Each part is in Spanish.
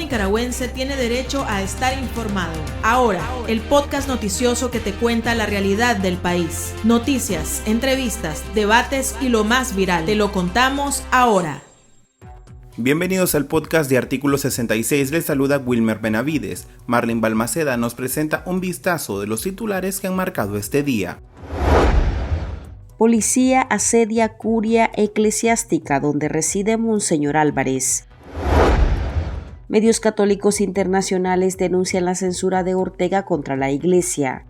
nicaragüense tiene derecho a estar informado. Ahora, el podcast noticioso que te cuenta la realidad del país. Noticias, entrevistas, debates y lo más viral. Te lo contamos ahora. Bienvenidos al podcast de Artículo 66, les saluda Wilmer Benavides. Marlene Balmaceda nos presenta un vistazo de los titulares que han marcado este día. Policía asedia curia eclesiástica donde reside Monseñor Álvarez. Medios católicos internacionales denuncian la censura de Ortega contra la Iglesia.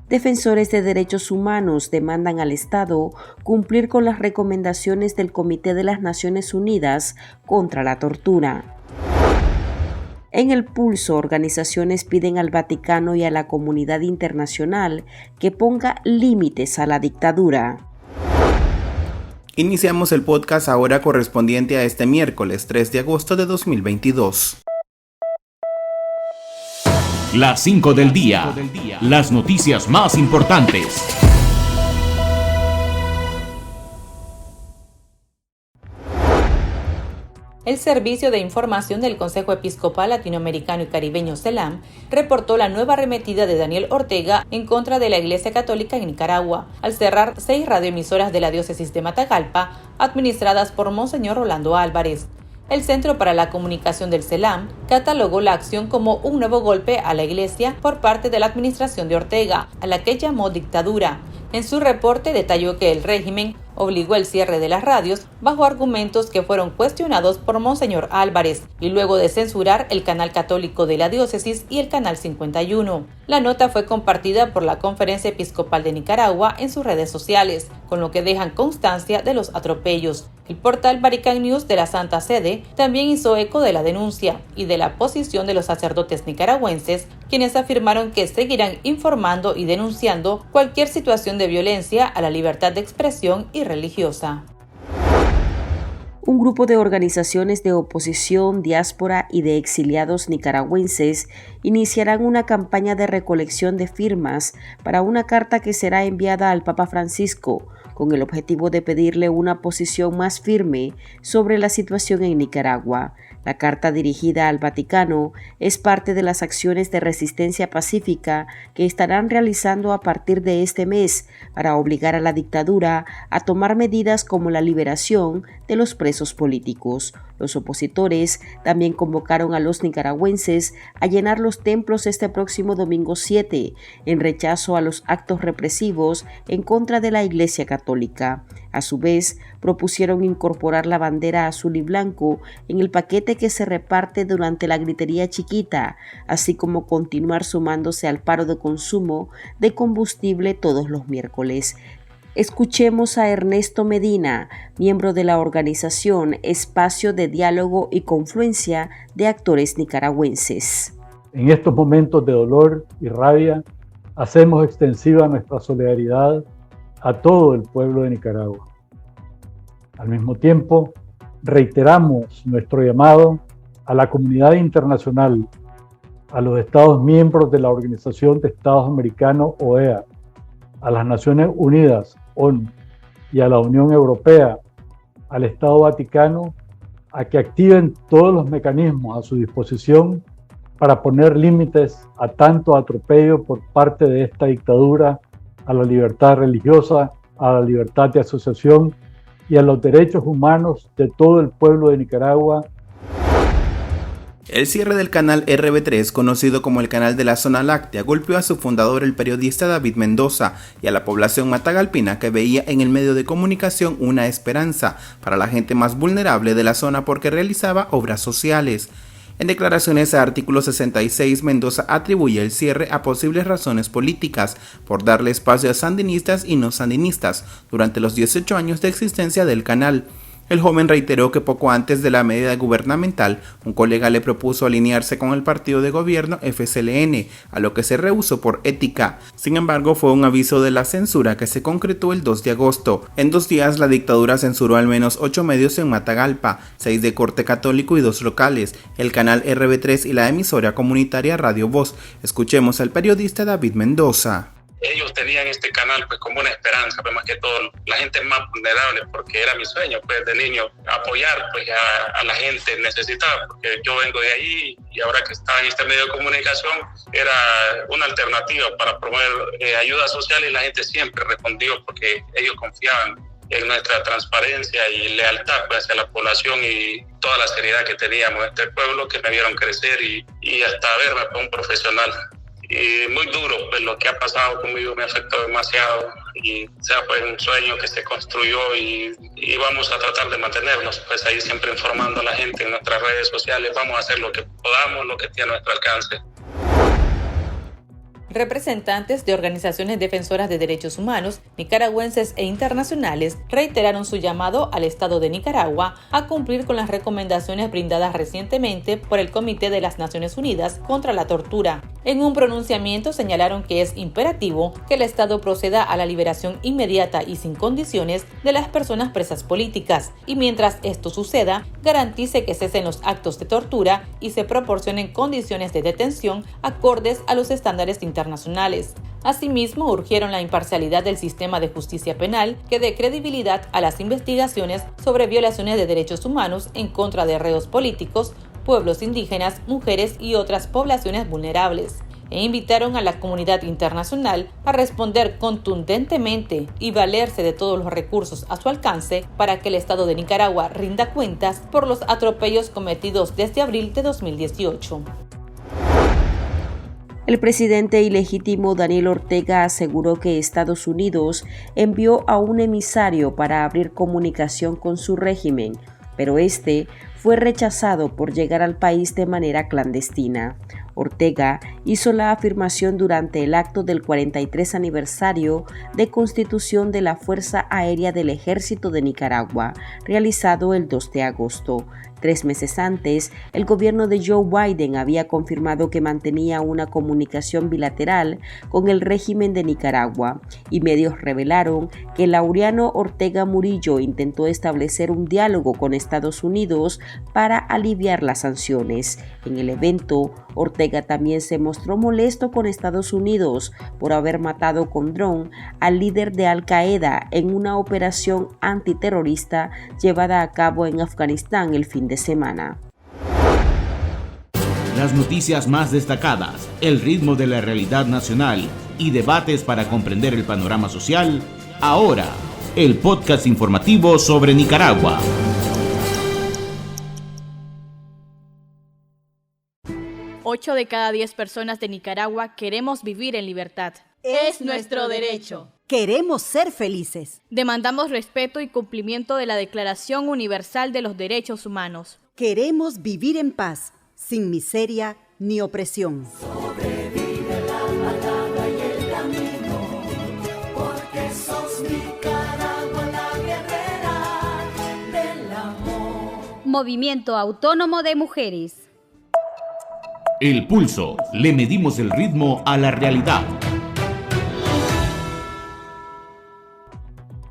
Defensores de derechos humanos demandan al Estado cumplir con las recomendaciones del Comité de las Naciones Unidas contra la tortura. En el pulso, organizaciones piden al Vaticano y a la comunidad internacional que ponga límites a la dictadura. Iniciamos el podcast ahora correspondiente a este miércoles 3 de agosto de 2022. Las 5 del día. Las noticias más importantes. El Servicio de Información del Consejo Episcopal Latinoamericano y Caribeño CELAM reportó la nueva arremetida de Daniel Ortega en contra de la Iglesia Católica en Nicaragua, al cerrar 6 radioemisoras de la diócesis de Matagalpa, administradas por Monseñor Rolando Álvarez. El Centro para la Comunicación del CELAM catalogó la acción como un nuevo golpe a la Iglesia por parte de la administración de Ortega, a la que llamó dictadura. En su reporte detalló que el régimen obligó el cierre de las radios bajo argumentos que fueron cuestionados por Monseñor Álvarez y luego de censurar el canal católico de la diócesis y el canal 51. La nota fue compartida por la Conferencia Episcopal de Nicaragua en sus redes sociales, con lo que dejan constancia de los atropellos. El portal Vatican News de la Santa Sede también hizo eco de la denuncia y de la posición de los sacerdotes nicaragüenses, quienes afirmaron que seguirán informando y denunciando cualquier situación de violencia a la libertad de expresión y religiosa. Un grupo de organizaciones de oposición, diáspora y de exiliados nicaragüenses iniciarán una campaña de recolección de firmas para una carta que será enviada al Papa Francisco con el objetivo de pedirle una posición más firme sobre la situación en Nicaragua. La carta dirigida al Vaticano es parte de las acciones de resistencia pacífica que estarán realizando a partir de este mes para obligar a la dictadura a tomar medidas como la liberación de los presos políticos. Los opositores también convocaron a los nicaragüenses a llenar los templos este próximo domingo 7, en rechazo a los actos represivos en contra de la Iglesia Católica. A su vez, propusieron incorporar la bandera azul y blanco en el paquete que se reparte durante la gritería chiquita, así como continuar sumándose al paro de consumo de combustible todos los miércoles. Escuchemos a Ernesto Medina, miembro de la organización Espacio de Diálogo y Confluencia de Actores Nicaragüenses. En estos momentos de dolor y rabia, hacemos extensiva nuestra solidaridad a todo el pueblo de Nicaragua. Al mismo tiempo, reiteramos nuestro llamado a la comunidad internacional, a los Estados miembros de la Organización de Estados Americanos, OEA, a las Naciones Unidas, ONU, y a la Unión Europea, al Estado Vaticano, a que activen todos los mecanismos a su disposición para poner límites a tanto atropello por parte de esta dictadura a la libertad religiosa, a la libertad de asociación y a los derechos humanos de todo el pueblo de Nicaragua. El cierre del canal RB3, conocido como el canal de la Zona Láctea, golpeó a su fundador, el periodista David Mendoza, y a la población matagalpina que veía en el medio de comunicación una esperanza para la gente más vulnerable de la zona porque realizaba obras sociales. En declaraciones a Artículo 66, Mendoza atribuye el cierre a posibles razones políticas por darle espacio a sandinistas y no sandinistas durante los 18 años de existencia del canal. El joven reiteró que poco antes de la medida gubernamental, un colega le propuso alinearse con el partido de gobierno FCLN, a lo que se rehusó por ética. Sin embargo, fue un aviso de la censura que se concretó el 2 de agosto. En 2 días, la dictadura censuró al menos 8 medios en Matagalpa, 6 de corte católico y 2 locales, el canal RB3 y la emisora comunitaria Radio Voz. Escuchemos al periodista David Mendoza. ellos tenían este canal pues como una esperanza, pues más que todo la gente más vulnerable, porque era mi sueño pues de niño apoyar pues a la gente necesitada, porque yo vengo de ahí y ahora que estaba en este medio de comunicación era una alternativa para promover ayuda social, y la gente siempre respondió porque ellos confiaban en nuestra transparencia y lealtad pues, hacia la población y toda la seriedad que teníamos en este pueblo, que me vieron crecer y hasta verme pues, un profesional. Y muy duro, pues lo que ha pasado conmigo me afectó demasiado, y sea pues un sueño que se construyó y vamos a tratar de mantenernos pues ahí siempre informando a la gente en nuestras redes sociales. Vamos a hacer lo que podamos, lo que esté a nuestro alcance. Representantes de organizaciones defensoras de derechos humanos, nicaragüenses e internacionales reiteraron su llamado al Estado de Nicaragua a cumplir con las recomendaciones brindadas recientemente por el Comité de las Naciones Unidas contra la Tortura. En un pronunciamiento señalaron que es imperativo que el Estado proceda a la liberación inmediata y sin condiciones de las personas presas políticas, y mientras esto suceda, garantice que cesen los actos de tortura y se proporcionen condiciones de detención acordes a los estándares internacionales. Asimismo, urgieron la imparcialidad del sistema de justicia penal, que dé credibilidad a las investigaciones sobre violaciones de derechos humanos en contra de reos políticos, pueblos indígenas, mujeres y otras poblaciones vulnerables, e invitaron a la comunidad internacional a responder contundentemente y valerse de todos los recursos a su alcance para que el Estado de Nicaragua rinda cuentas por los atropellos cometidos desde abril de 2018. El presidente ilegítimo Daniel Ortega aseguró que Estados Unidos envió a un emisario para abrir comunicación con su régimen, pero este fue rechazado por llegar al país de manera clandestina. Ortega hizo la afirmación durante el acto del 43 aniversario de constitución de la Fuerza Aérea del Ejército de Nicaragua, realizado el 2 de agosto. 3 meses antes, el gobierno de Joe Biden había confirmado que mantenía una comunicación bilateral con el régimen de Nicaragua, y medios revelaron que Laureano Ortega Murillo intentó establecer un diálogo con Estados Unidos para aliviar las sanciones. En el evento, Ortega también se mostró molesto con Estados Unidos por haber matado con dron al líder de Al-Qaeda en una operación antiterrorista llevada a cabo en Afganistán el fin de semana. Las noticias más destacadas, el ritmo de la realidad nacional y debates para comprender el panorama social. Ahora, el podcast informativo sobre Nicaragua. 8 de cada 10 personas de Nicaragua queremos vivir en libertad. Es nuestro derecho. Queremos ser felices. Demandamos respeto y cumplimiento de la Declaración Universal de los Derechos Humanos. Queremos vivir en paz, sin miseria ni opresión. Sobrevive la palabra y el camino, porque sos Nicaragua, la guerrera del amor. Movimiento Autónomo de Mujeres. El Pulso. Le medimos el ritmo a la realidad.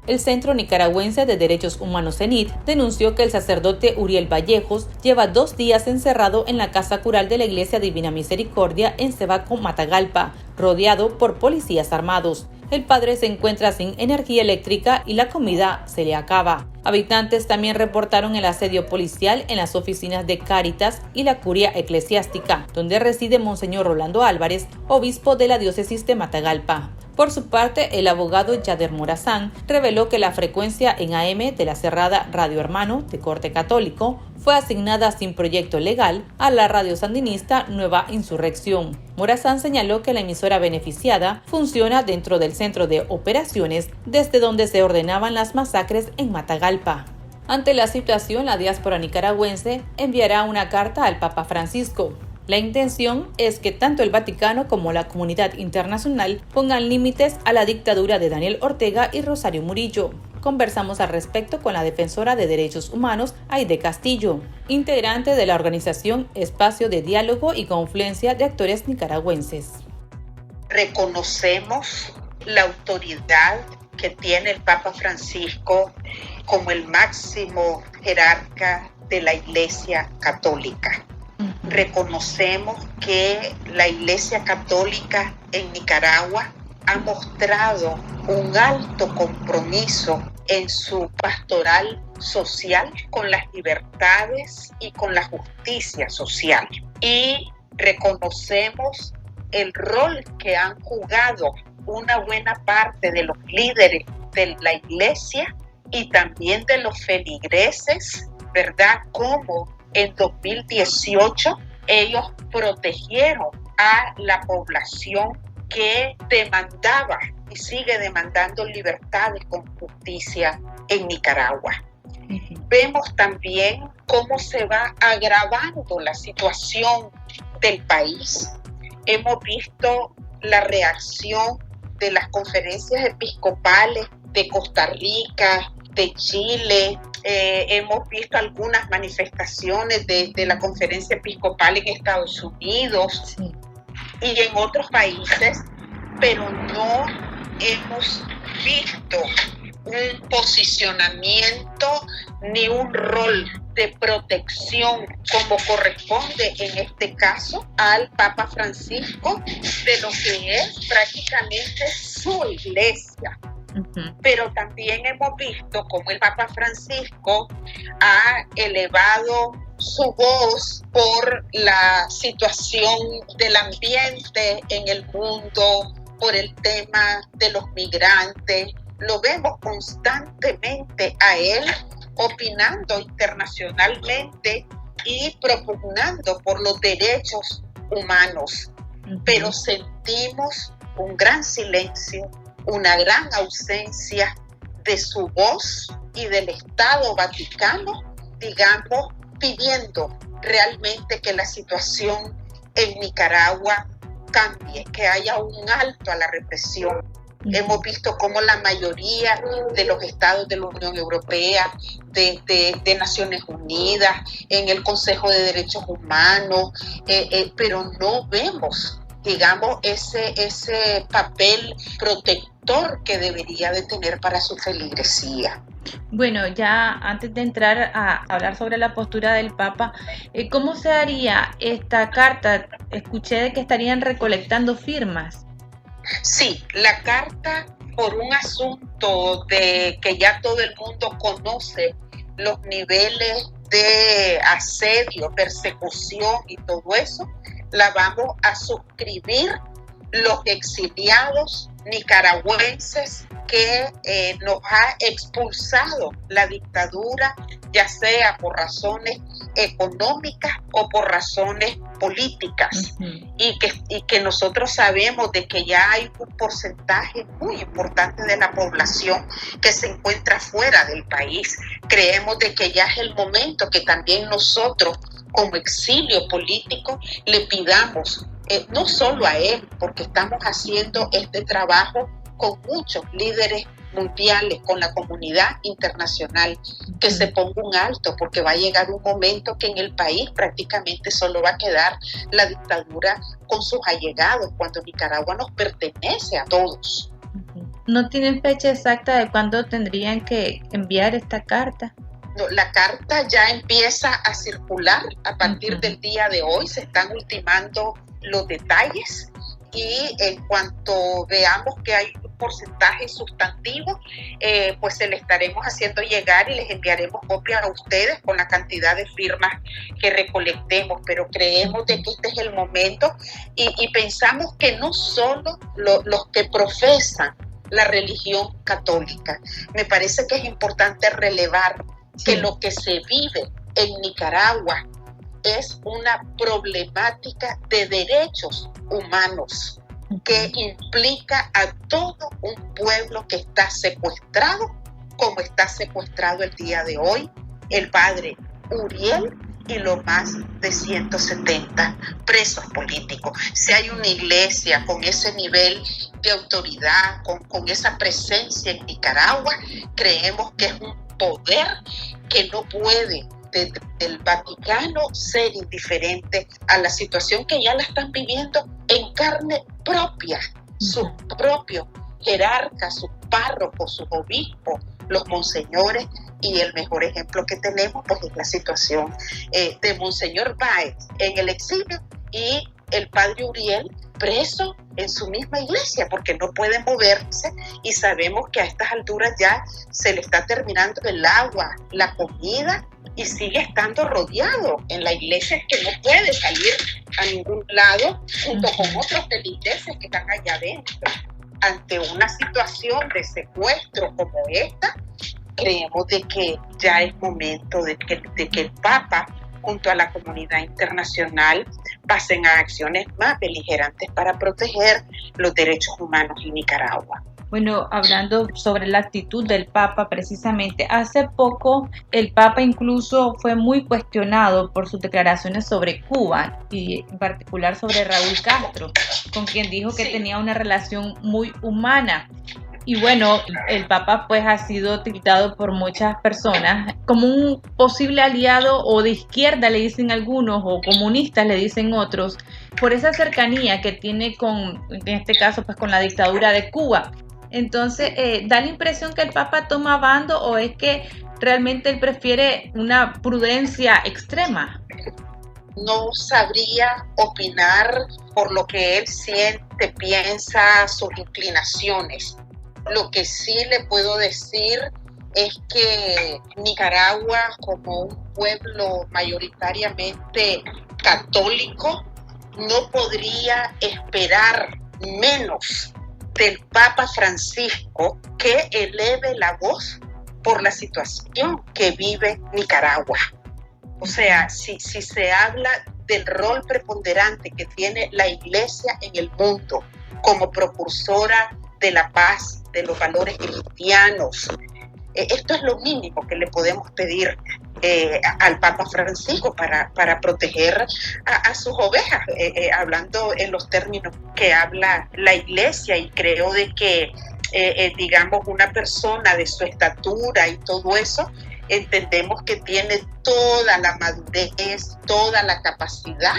El Centro Nicaragüense de Derechos Humanos CENID denunció que el sacerdote Uriel Vallejos lleva 2 días encerrado en la casa cural de la Iglesia Divina Misericordia en Cebaco, Matagalpa, rodeado por policías armados. El padre se encuentra sin energía eléctrica y la comida se le acaba. Habitantes también reportaron el asedio policial en las oficinas de Cáritas y la Curia Eclesiástica, donde reside Monseñor Rolando Álvarez, obispo de la diócesis de Matagalpa. Por su parte, el abogado Yader Morazán reveló que la frecuencia en AM de la cerrada Radio Hermano de corte católico fue asignada sin proyecto legal a la radio sandinista Nueva Insurrección. Morazán señaló que la emisora beneficiada funciona dentro del centro de operaciones desde donde se ordenaban las masacres en Matagalpa. Ante la situación, la diáspora nicaragüense enviará una carta al Papa Francisco. La intención es que tanto el Vaticano como la comunidad internacional pongan límites a la dictadura de Daniel Ortega y Rosario Murillo. Conversamos al respecto con la defensora de derechos humanos, Aide Castillo, integrante de la organización Espacio de Diálogo y Confluencia de Actores Nicaragüenses. Reconocemos la autoridad que tiene el Papa Francisco como el máximo jerarca de la Iglesia Católica. Reconocemos que la Iglesia Católica en Nicaragua ha mostrado un alto compromiso en su pastoral social con las libertades y con la justicia social. Y reconocemos el rol que han jugado una buena parte de los líderes de la iglesia y también de los feligreses, ¿verdad? Como en 2018 ellos protegieron a la población que demandaba y sigue demandando libertades con justicia en Nicaragua. Vemos también cómo se va agravando la situación del país. Hemos visto la reacción de las conferencias episcopales de Costa Rica, de Chile. Hemos visto algunas manifestaciones de la conferencia episcopal en Estados Unidos y en otros países, pero no hemos visto un posicionamiento ni un rol de protección como corresponde en este caso al Papa Francisco de lo que es prácticamente su iglesia. Pero también hemos visto cómo el Papa Francisco ha elevado su voz por la situación del ambiente en el mundo, por el tema de los migrantes. Lo vemos constantemente a él opinando internacionalmente y propugnando por los derechos humanos. Pero sentimos un gran silencio, una gran ausencia de su voz y del Estado Vaticano, digamos, pidiendo realmente que la situación en Nicaragua cambie, que haya un alto a la represión. Hemos visto cómo la mayoría de los estados de la Unión Europea, de Naciones Unidas, en el Consejo de Derechos Humanos, pero no vemos, digamos, ese papel protector que debería de tener para su feligresía. Bueno, ya antes de entrar a hablar sobre la postura del Papa, ¿cómo se haría esta carta? Escuché de que estarían recolectando firmas. Sí, la carta, por un asunto de que ya todo el mundo conoce los niveles de asedio, persecución y todo eso, la vamos a suscribir los exiliados nicaragüenses que nos ha expulsado la dictadura, ya sea por razones económicas o por razones políticas, y que nosotros sabemos de que ya hay un porcentaje muy importante de la población que se encuentra fuera del país. Creemos de que ya es el momento que también nosotros, como exilio político, le pidamos no solo a él, porque estamos haciendo este trabajo con muchos líderes mundiales, con la comunidad internacional, que se ponga un alto, porque va a llegar un momento que en el país prácticamente solo va a quedar la dictadura con sus allegados, cuando Nicaragua nos pertenece a todos. ¿No tienen fecha exacta de cuándo tendrían que enviar esta carta? No, la carta ya empieza a circular a partir del día de hoy, se están ultimando los detalles, y en cuanto veamos que hay un porcentaje sustantivo, pues se le estaremos haciendo llegar y les enviaremos copias a ustedes con la cantidad de firmas que recolectemos, pero creemos de que este es el momento y pensamos que no solo los que profesan la religión católica, me parece que es importante relevar que lo que se vive en Nicaragua es una problemática de derechos humanos que implica a todo un pueblo que está secuestrado, como está secuestrado el día de hoy el padre Uriel y los más de 170 presos políticos. Si hay una iglesia con ese nivel de autoridad, con esa presencia en Nicaragua, creemos que es un poder que no puede del Vaticano ser indiferente a la situación que ya la están viviendo en carne propia, sus propios jerarcas, sus párrocos, sus obispos, los monseñores, y el mejor ejemplo que tenemos pues es la situación de Monseñor Báez en el exilio y el padre Uriel preso en su misma iglesia porque no puede moverse, y sabemos que a estas alturas ya se le está terminando el agua, la comida, y sigue estando rodeado en la iglesia, que no puede salir a ningún lado junto con otros feligreses que están allá adentro. Ante una situación de secuestro como esta, creemos de que ya es momento de que el Papa junto a la comunidad internacional pasen a acciones más beligerantes para proteger los derechos humanos en Nicaragua. Bueno, hablando sobre la actitud del Papa, precisamente, hace poco el Papa incluso fue muy cuestionado por sus declaraciones sobre Cuba y en particular sobre Raúl Castro, con quien dijo que tenía una relación muy humana. Y bueno, el Papa pues ha sido tildado por muchas personas como un posible aliado o de izquierda, le dicen algunos, o comunistas, le dicen otros, por esa cercanía que tiene con, en este caso, pues con la dictadura de Cuba. Entonces, ¿da la impresión que el Papa toma bando o es que realmente él prefiere una prudencia extrema? No sabría opinar por lo que él siente, piensa, sus inclinaciones. Lo que sí le puedo decir es que Nicaragua, como un pueblo mayoritariamente católico, no podría esperar menos del Papa Francisco que eleve la voz por la situación que vive Nicaragua. O sea, si se habla del rol preponderante que tiene la Iglesia en el mundo como precursora de la paz, de los valores cristianos, esto es lo mínimo que le podemos pedir al Papa Francisco para proteger a sus ovejas, hablando en los términos que habla la Iglesia. Y creo de que, digamos, una persona de su estatura y todo eso, entendemos que tiene toda la madurez, toda la capacidad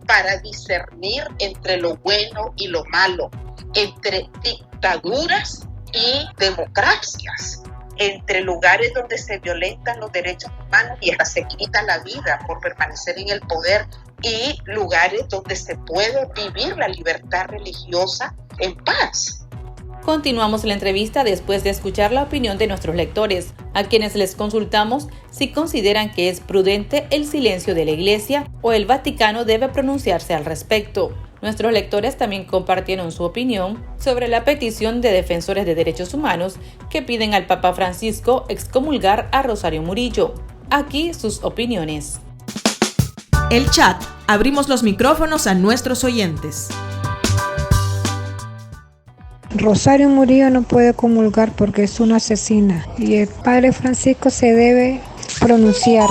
para discernir entre lo bueno y lo malo, entre dictaduras y democracias, entre lugares donde se violentan los derechos humanos y hasta se quita la vida por permanecer en el poder, y lugares donde se puede vivir la libertad religiosa en paz. Continuamos la entrevista después de escuchar la opinión de nuestros lectores, a quienes les consultamos si consideran que es prudente el silencio de la Iglesia o el Vaticano debe pronunciarse al respecto. Nuestros lectores también compartieron su opinión sobre la petición de defensores de derechos humanos que piden al Papa Francisco excomulgar a Rosario Murillo. Aquí sus opiniones. El chat. Abrimos los micrófonos a nuestros oyentes. Rosario Murillo no puede comulgar porque es una asesina y el Padre Francisco se debe pronunciar.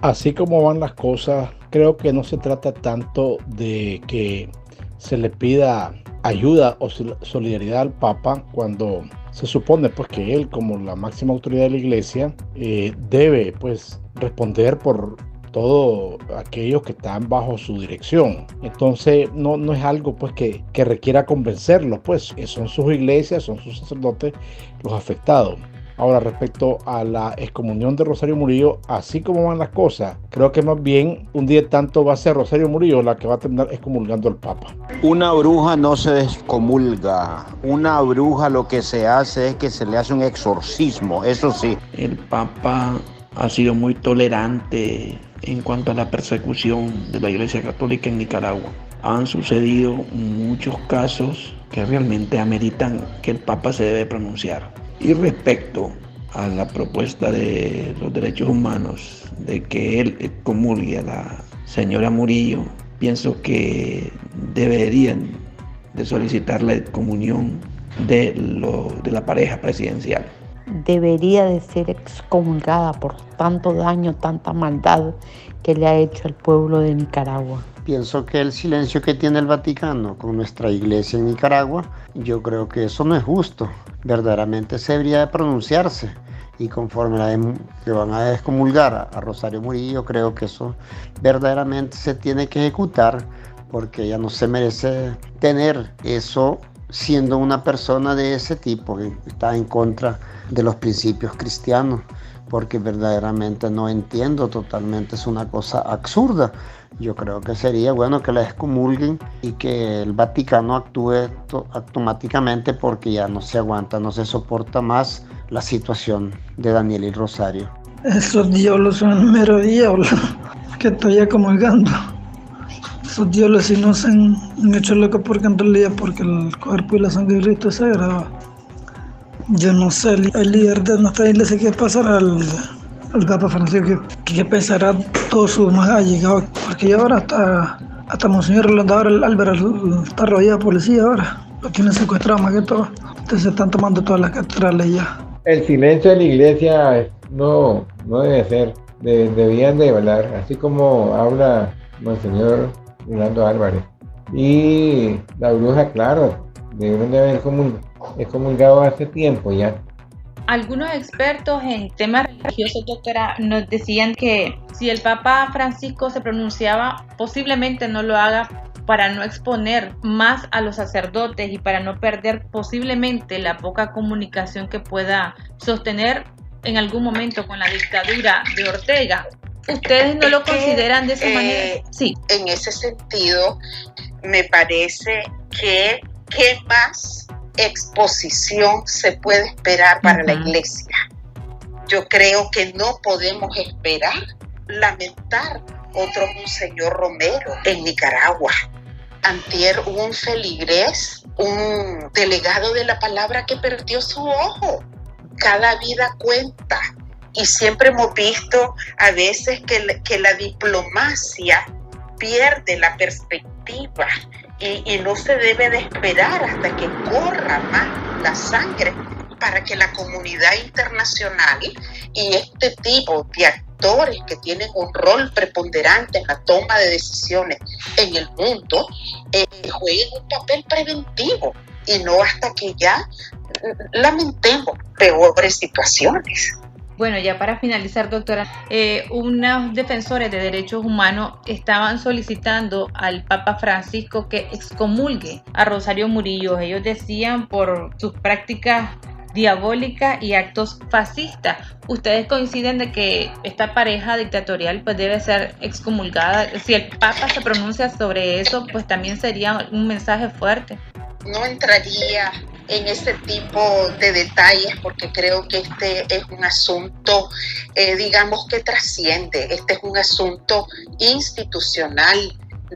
Así como van las cosas, creo que no se trata tanto de que se le pida ayuda o solidaridad al Papa cuando se supone pues que él, como la máxima autoridad de la Iglesia, debe pues responder por todos aquellos que están bajo su dirección. Entonces no es algo pues que requiera convencerlos, pues son sus iglesias, son sus sacerdotes los afectados. Ahora, respecto a la excomunión de Rosario Murillo, así como van las cosas, creo que más bien un día tanto va a ser Rosario Murillo la que va a terminar excomulgando al Papa. Una bruja no se excomulga. Una bruja lo que se hace es que se le hace un exorcismo, eso sí. El Papa ha sido muy tolerante en cuanto a la persecución de la Iglesia Católica en Nicaragua. Han sucedido muchos casos que realmente ameritan que el Papa se debe pronunciar. Y respecto a la propuesta de los derechos humanos de que él excomulgue a la señora Murillo, pienso que deberían de solicitar la excomunión de la pareja presidencial. Debería de ser excomulgada por tanto daño, tanta maldad que le ha hecho al pueblo de Nicaragua. Pienso que el silencio que tiene el Vaticano con nuestra iglesia en Nicaragua, yo creo que eso no es justo. Verdaderamente se debería de pronunciarse, y conforme que van a excomulgar a Rosario Murillo, creo que eso verdaderamente se tiene que ejecutar, porque ella no se merece tener eso siendo una persona de ese tipo que está en contra de los principios cristianos. porque verdaderamente no entiendo totalmente, es una cosa absurda. Yo creo que sería bueno que la excomulguen y que el Vaticano actúe automáticamente, porque ya no se aguanta, no se soporta más la situación de Daniel y Rosario. Esos diablos son mero diablo que estoy comulgando. Esos diablos sí no se han hecho loco, porque en realidad porque el cuerpo y la sangre de Cristo es sagrado. Yo no sé, el líder de nuestra iglesia, qué pasará al Papa Francisco, qué pensará todos sus más allegados, porque ya ahora hasta Monseñor Rolando Álvarez está rodeado de policía ahora, lo tienen secuestrado más que todo, entonces se están tomando todas las catedrales ya. El silencio de la iglesia no debe ser, debían de hablar, así como habla Monseñor Rolando Álvarez. Y la bruja, claro, deben de haber excomulgado hace tiempo ya. Algunos expertos en temas religiosos, doctora, nos decían que si el Papa Francisco se pronunciaba, posiblemente no lo haga para no exponer más a los sacerdotes y para no perder posiblemente la poca comunicación que pueda sostener en algún momento con la dictadura de Ortega. ¿Ustedes no lo consideran de esa manera? Sí. En ese sentido, me parece que ¿qué más exposición se puede esperar para la iglesia? Yo creo que no podemos esperar lamentar otro Monseñor Romero en Nicaragua. Antier hubo un feligrés, un delegado de la palabra que perdió su ojo. Cada vida cuenta. Y siempre hemos visto a veces que la diplomacia pierde la perspectiva y no se debe de esperar hasta que corra más la sangre para que la comunidad internacional y este tipo de actores que tienen un rol preponderante en la toma de decisiones en el mundo jueguen un papel preventivo y no hasta que ya lamentemos peores situaciones. Bueno, ya para finalizar, doctora, unos defensores de derechos humanos estaban solicitando al Papa Francisco que excomulgue a Rosario Murillo. Ellos decían por sus prácticas diabólicas y actos fascistas. ¿Ustedes coinciden de que esta pareja dictatorial pues debe ser excomulgada? Si el Papa se pronuncia sobre eso, pues también sería un mensaje fuerte. No entraría en ese tipo de detalles porque creo que este es un asunto, digamos que trasciende. Este es un asunto institucional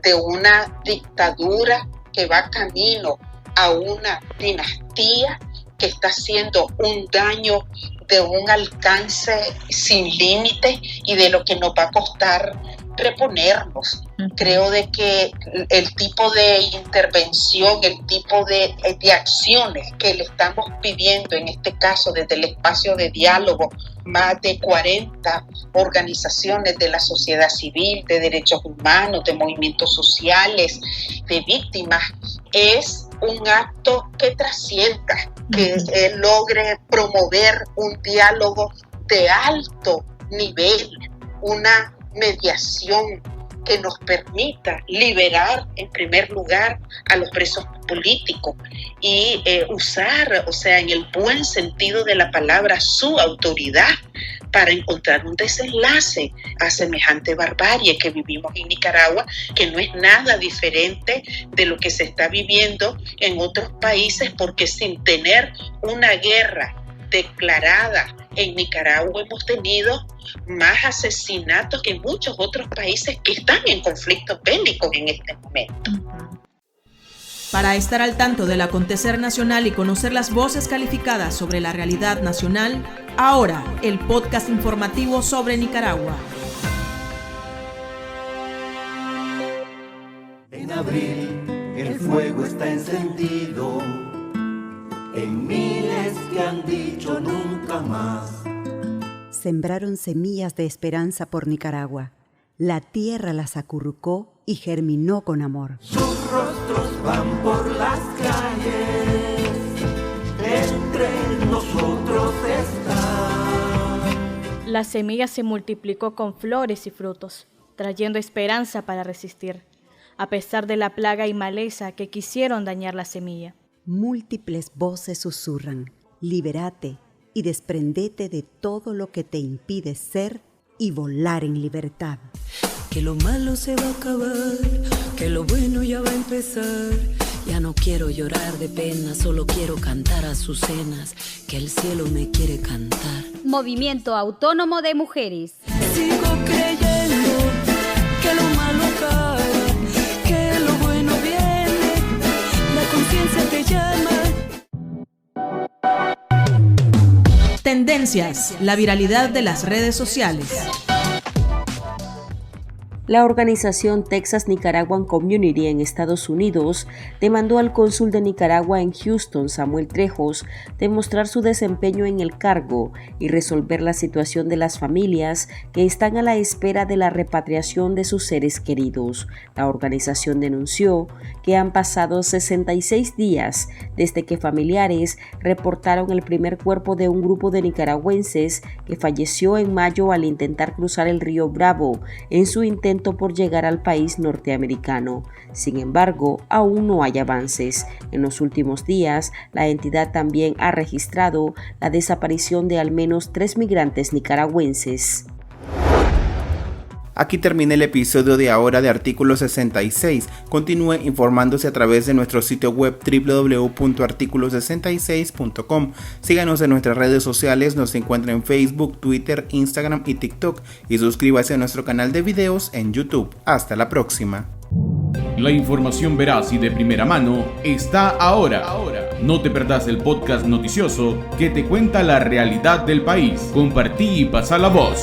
de una dictadura que va camino a una dinastía que está haciendo un daño de un alcance sin límite y de lo que nos va a costar reponernos. Creo de que el tipo de intervención, el tipo de acciones que le estamos pidiendo, en este caso desde el espacio de diálogo, más de 40 organizaciones de la sociedad civil, de derechos humanos, de movimientos sociales, de víctimas, es un acto que trascienda, que logre promover un diálogo de alto nivel, una mediación que nos permita liberar en primer lugar a los presos políticos y usar, o sea, en el buen sentido de la palabra, su autoridad para encontrar un desenlace a semejante barbarie que vivimos en Nicaragua, que no es nada diferente de lo que se está viviendo en otros países, porque sin tener una guerra declarada en Nicaragua hemos tenido más asesinatos que en muchos otros países que están en conflictos bélicos en este momento. Para estar al tanto del acontecer nacional y conocer las voces calificadas sobre la realidad nacional, ahora el podcast informativo sobre Nicaragua. En abril el fuego está encendido, en miles que han dicho nunca más. Sembraron semillas de esperanza por Nicaragua. La tierra las acurrucó y germinó con amor. Sus rostros van por las calles, entre nosotros están. La semilla se multiplicó con flores y frutos, trayendo esperanza para resistir, a pesar de la plaga y maleza que quisieron dañar la semilla. Múltiples voces susurran: libérate, y desprendete de todo lo que te impide ser y volar en libertad. Que lo malo se va a acabar, que lo bueno ya va a empezar. Ya no quiero llorar de pena, solo quiero cantar azucenas, que el cielo me quiere cantar. Movimiento Autónomo de Mujeres. Sigo creyendo que lo malo acaba, que lo bueno viene, la conciencia te llama. Tendencias, la viralidad de las redes sociales. La organización Texas Nicaraguan Community en Estados Unidos demandó al cónsul de Nicaragua en Houston, Samuel Trejos, demostrar su desempeño en el cargo y resolver la situación de las familias que están a la espera de la repatriación de sus seres queridos. La organización denunció que han pasado 66 días desde que familiares reportaron el primer cuerpo de un grupo de nicaragüenses que falleció en mayo al intentar cruzar el río Bravo en su intento por llegar al país norteamericano. Sin embargo, aún no hay avances. En los últimos días, la entidad también ha registrado la desaparición de al menos 3 migrantes nicaragüenses. Aquí termina el episodio de ahora de Artículo 66. Continúe informándose a través de nuestro sitio web www.articulo66.com. Síganos en nuestras redes sociales, nos encuentra en Facebook, Twitter, Instagram y TikTok. Y suscríbase a nuestro canal de videos en YouTube. Hasta la próxima. La información veraz y de primera mano está ahora. No te perdás el podcast noticioso que te cuenta la realidad del país. Compartí y pasa la voz.